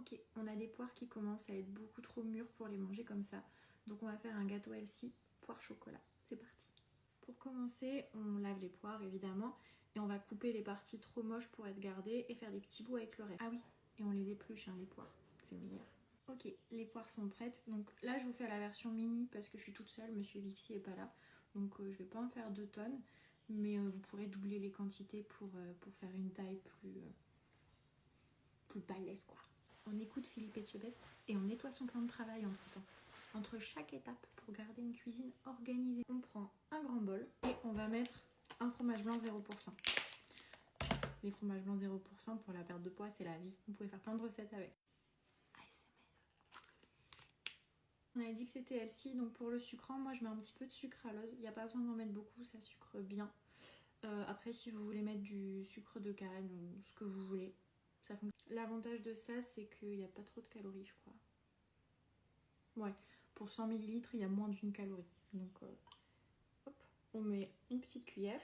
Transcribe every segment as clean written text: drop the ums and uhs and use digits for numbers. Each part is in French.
Ok, on a des poires qui commencent à être beaucoup trop mûres pour les manger comme ça. Donc on va faire un gâteau Elsie poire chocolat. C'est parti. Pour commencer, on lave les poires évidemment. Et on va couper les parties trop moches pour être gardées et faire des petits bouts avec le reste. Ah oui, et on les épluche hein, les poires, c'est meilleur. Ok, les poires sont prêtes. Donc là je vous fais la version mini parce que je suis toute seule, monsieur Vixi est pas là. Donc je vais pas en faire 2 tonnes. Mais vous pourrez doubler les quantités pour faire une taille plus balèze quoi. On écoute Philippe Etchebest et on nettoie son plan de travail entre temps. Entre chaque étape pour garder une cuisine organisée. On prend un grand bol et on va mettre un fromage blanc 0%. Les fromages blancs 0% pour la perte de poids c'est la vie. Vous pouvez faire plein de recettes avec. ASMR. On avait dit que c'était Elsie, donc pour le sucrant, moi je mets un petit peu de sucralose. Il n'y a pas besoin d'en mettre beaucoup, ça sucre bien. Après si vous voulez mettre du sucre de canne ou ce que vous voulez, ça fonctionne. L'avantage de ça c'est qu'il n'y a pas trop de calories je crois. Ouais, pour 100 ml il y a moins d'une calorie. Donc hop, on met une petite cuillère.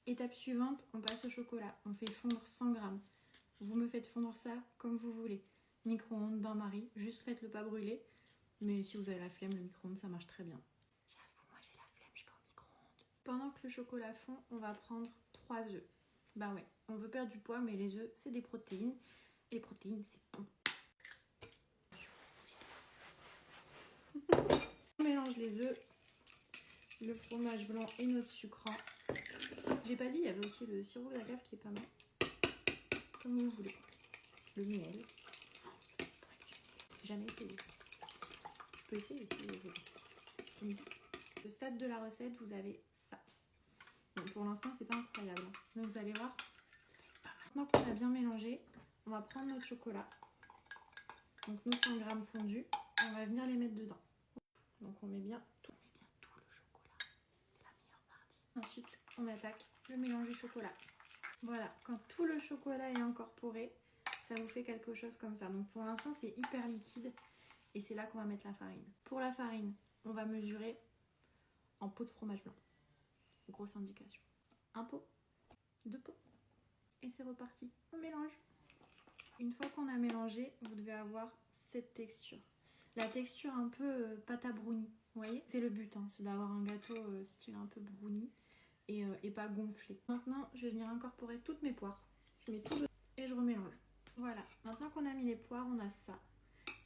Étape suivante, on passe au chocolat. On fait fondre 100 g. Vous me faites fondre ça comme vous voulez. Micro-ondes, bain-marie, juste faites-le pas brûler. Mais si vous avez la flemme, le micro-ondes ça marche très bien. J'avoue, moi j'ai la flemme, je vais au micro-ondes. Pendant que le chocolat fond, on va prendre 3 œufs. Bah ouais, on veut perdre du poids, mais les œufs c'est des protéines. Et les protéines c'est bon. On mélange les œufs, le fromage blanc et notre sucrant. J'ai pas dit, il y avait aussi le sirop d'agave qui est pas mal. Comme vous voulez. Le miel. J'ai jamais essayé. Je peux essayer si vous voulez. Au stade de la recette, vous avez ça. Bon, pour l'instant, c'est pas incroyable. Mais vous allez voir. Maintenant qu'on a bien mélangé, on va prendre notre chocolat. Donc nos 100 g fondus. On va venir les mettre dedans. Donc on met bien tout. On met bien tout le chocolat. C'est la meilleure partie. Ensuite, on attaque le mélange du chocolat. Voilà, quand tout le chocolat est incorporé, ça vous fait quelque chose comme ça. Donc pour l'instant, c'est hyper liquide et c'est là qu'on va mettre la farine. Pour la farine, on va mesurer en pot de fromage blanc. Grosse indication. 1 pot, 2 pots et c'est reparti. On mélange. Une fois qu'on a mélangé, vous devez avoir cette texture. La texture un peu pâte à brownie, vous voyez? C'est le but, hein, c'est d'avoir un gâteau style un peu brownie. Et pas gonflé. Maintenant, je vais venir incorporer toutes mes poires. Je mets tout dedans et je remélange. Voilà, maintenant qu'on a mis les poires, on a ça.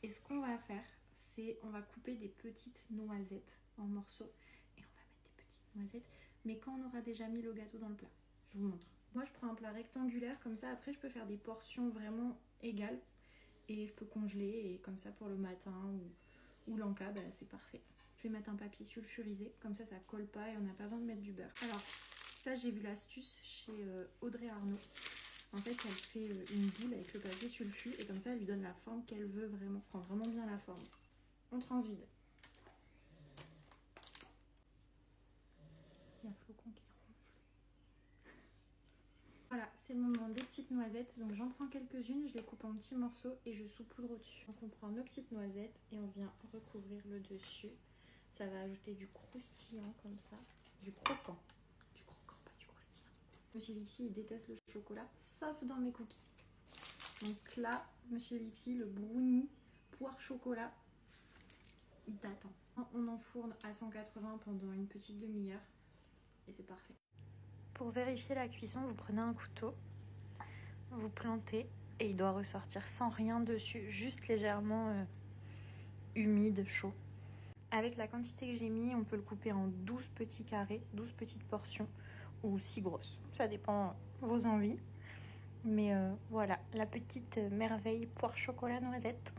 Et ce qu'on va faire, c'est on va couper des petites noisettes en morceaux. Et on va mettre des petites noisettes. Mais quand on aura déjà mis le gâteau dans le plat, je vous montre. Moi, je prends un plat rectangulaire comme ça. Après, je peux faire des portions vraiment égales. Et je peux congeler. Et comme ça, pour le matin ou l'en-cas, bah, c'est parfait. Je vais mettre un papier sulfurisé, comme ça colle pas et on n'a pas besoin de mettre du beurre. Alors ça j'ai vu l'astuce chez Audrey Arnaud. En fait elle fait une boule avec le papier sulfu et comme ça elle lui donne la forme qu'elle veut vraiment, prend vraiment bien la forme. On transvide. Il y a Flocon qui ronfle. Voilà, c'est le moment des petites noisettes. Donc j'en prends quelques-unes, je les coupe en petits morceaux et je saupoudre au-dessus. Donc on prend nos petites noisettes et on vient recouvrir le dessus. Ça va ajouter du croustillant comme ça. Du croquant. Du croquant, pas du croustillant. Monsieur Vixi, il déteste le chocolat, sauf dans mes cookies. Donc là, Monsieur Vixi, le brownie poire chocolat, il t'attend. On enfourne à 180 pendant une petite demi-heure. Et c'est parfait. Pour vérifier la cuisson, vous prenez un couteau, vous plantez et il doit ressortir sans rien dessus, juste légèrement humide, chaud. Avec la quantité que j'ai mis, on peut le couper en 12 petits carrés, 12 petites portions ou 6 grosses. Ça dépend vos envies. Mais voilà, la petite merveille poire chocolat noisette.